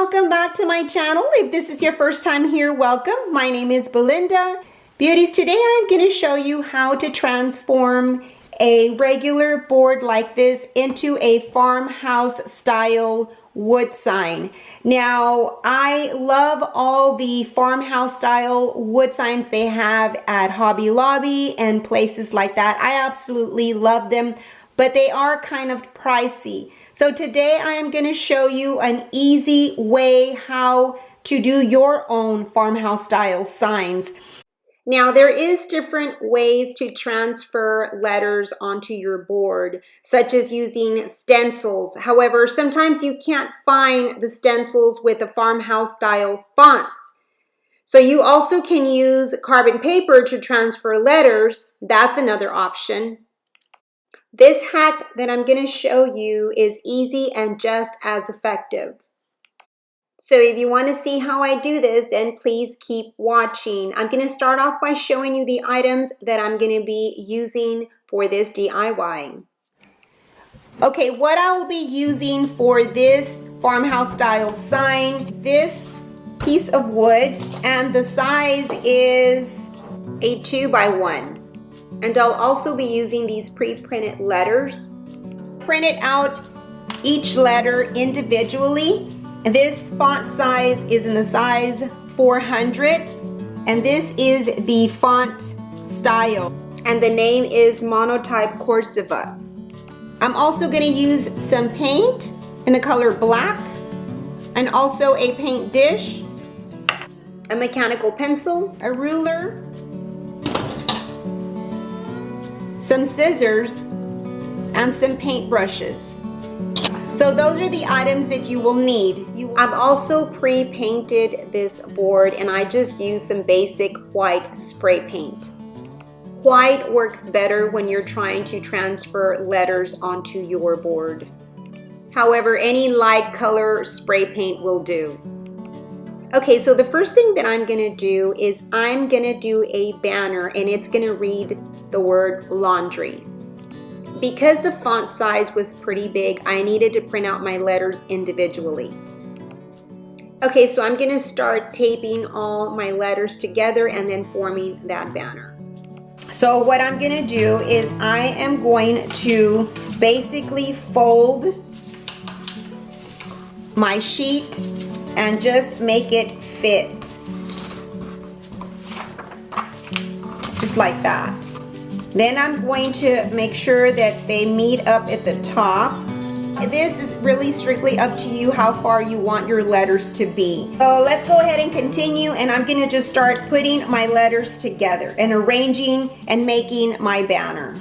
welcome back to my channel. If this is your first time here, welcome. My name is Belinda. Beauties, today I'm going to show you how to transform a regular board like this into a farmhouse style wood sign. Now, I love all the farmhouse style wood signs they have at Hobby Lobby and places like that. I absolutely love them, but they are kind of pricey. So today I am going to show you an easy way how to do your own farmhouse style signs. Now, there is different ways to transfer letters onto your board, such as using stencils. However, sometimes you can't find the stencils with the farmhouse style fonts. So you also can use carbon paper to transfer letters. That's another option. This hack that I'm going to show you is easy and just as effective. So if you want to see how I do this, then please keep watching. I'm going to start off by showing you the items that I'm going to be using for this DIY. Okay, what I will be using for this farmhouse style sign, this piece of wood, and the size is a 2x1. And I'll also be using these pre-printed letters. Printed out each letter individually. And this font size is in the size 400, and this is the font style, and the name is Monotype Corsiva. I'm also going to use some paint in the color black, and also a paint dish, a mechanical pencil, a ruler, some scissors, and some paint brushes. So those are the items that you will need. I've also pre-painted this board, and I just used some basic white spray paint. White works better when you're trying to transfer letters onto your board. However, any light color spray paint will do. Okay, so the first thing that I'm gonna do is I'm gonna do a banner, and it's gonna read the word laundry. Because the font size was pretty big, I needed to print out my letters individually. Okay, so I'm gonna start taping all my letters together and then forming that banner. So what I'm gonna do is I am going to basically fold my sheet and just make it fit. Just like that. Then I'm going to make sure that they meet up at the top. This is really strictly up to you how far you want your letters to be. So let's go ahead and continue, and I'm going to just start putting my letters together and arranging and making my banner.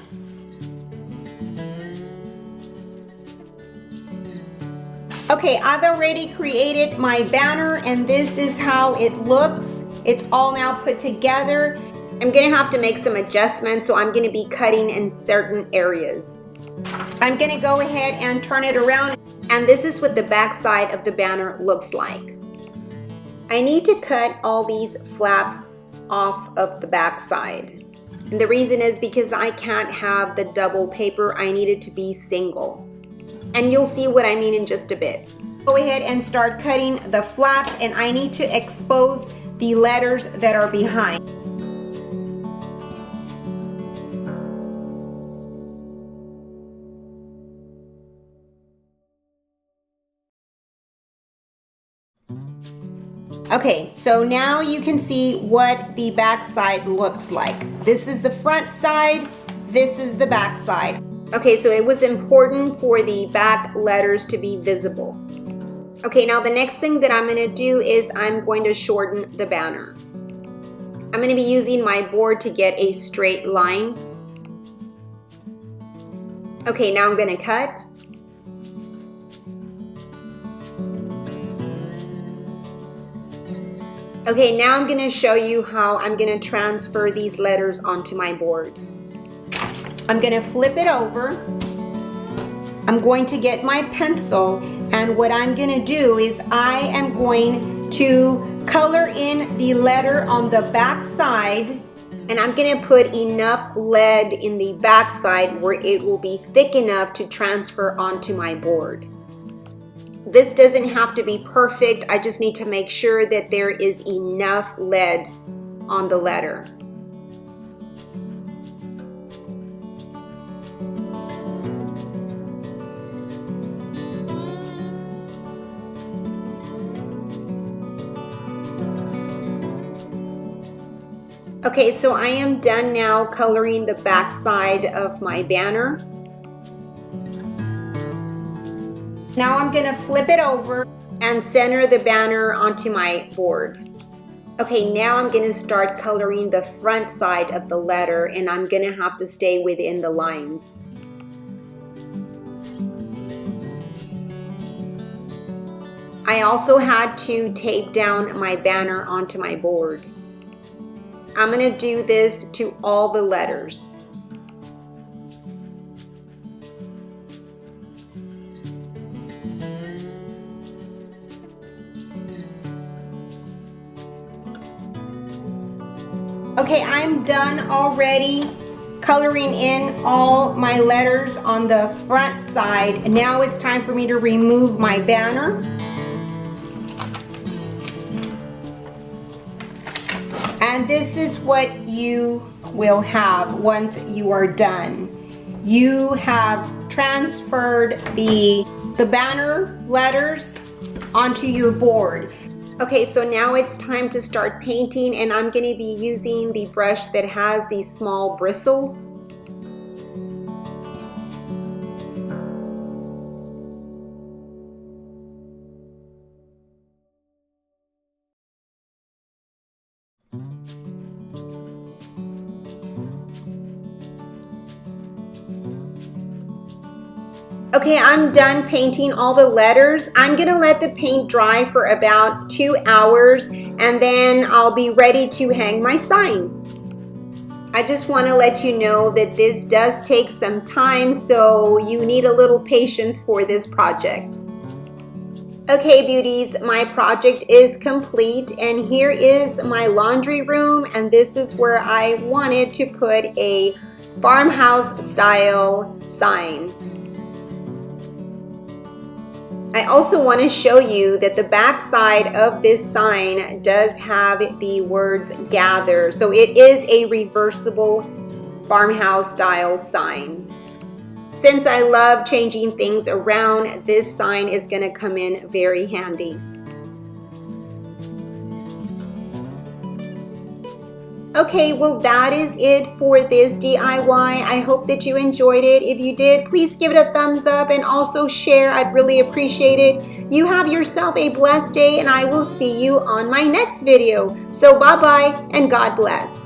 Okay, I've already created my banner, and this is how it looks. It's all now put together. I'm going to have to make some adjustments, so I'm going to be cutting in certain areas. I'm going to go ahead and turn it around, and this is what the back side of the banner looks like. I need to cut all these flaps off of the back side. And the reason is because I can't have the double paper. I need it to be single. And you'll see what I mean in just a bit. Go ahead and start cutting the flaps, and I need to expose the letters that are behind. Okay, so now you can see what the back side looks like. This is the front side, this is the back side. Okay, so it was important for the back letters to be visible. Okay, now the next thing that I'm going to do is I'm going to shorten the banner. I'm going to be using my board to get a straight line. Okay, now I'm going to cut. Okay, now I'm going to show you how I'm going to transfer these letters onto my board. I'm going to flip it over. I'm going to get my pencil, and what I'm going to do is I am going to color in the letter on the back side, and I'm going to put enough lead in the back side where it will be thick enough to transfer onto my board. This doesn't have to be perfect. I just need to make sure that there is enough lead on the letter. Okay, so I am done now coloring the back side of my banner. Now I'm gonna flip it over and center the banner onto my board. Okay, now I'm gonna start coloring the front side of the letter, and I'm gonna have to stay within the lines. I also had to tape down my banner onto my board. I'm gonna do this to all the letters. Okay, I'm done already coloring in all my letters on the front side. And now it's time for me to remove my banner. And this is what you will have once you are done. You have transferred the banner letters onto your board. Okay, so now it's time to start painting, and I'm going to be using the brush that has these small bristles. Okay, I'm done painting all the letters. I'm gonna let the paint dry for about 2 hours, and then I'll be ready to hang my sign. I just wanna let you know that this does take some time, so you need a little patience for this project. Okay, beauties, my project is complete, and here is my laundry room, and this is where I wanted to put a farmhouse style sign. I also want to show you that the back side of this sign does have the words gather. So it is a reversible farmhouse style sign. Since I love changing things around, this sign is going to come in very handy. Okay, well that is it for this DIY. I hope that you enjoyed it. If you did, please give it a thumbs up and also share. I'd really appreciate it. You have yourself a blessed day, and I will see you on my next video. So bye-bye and God bless.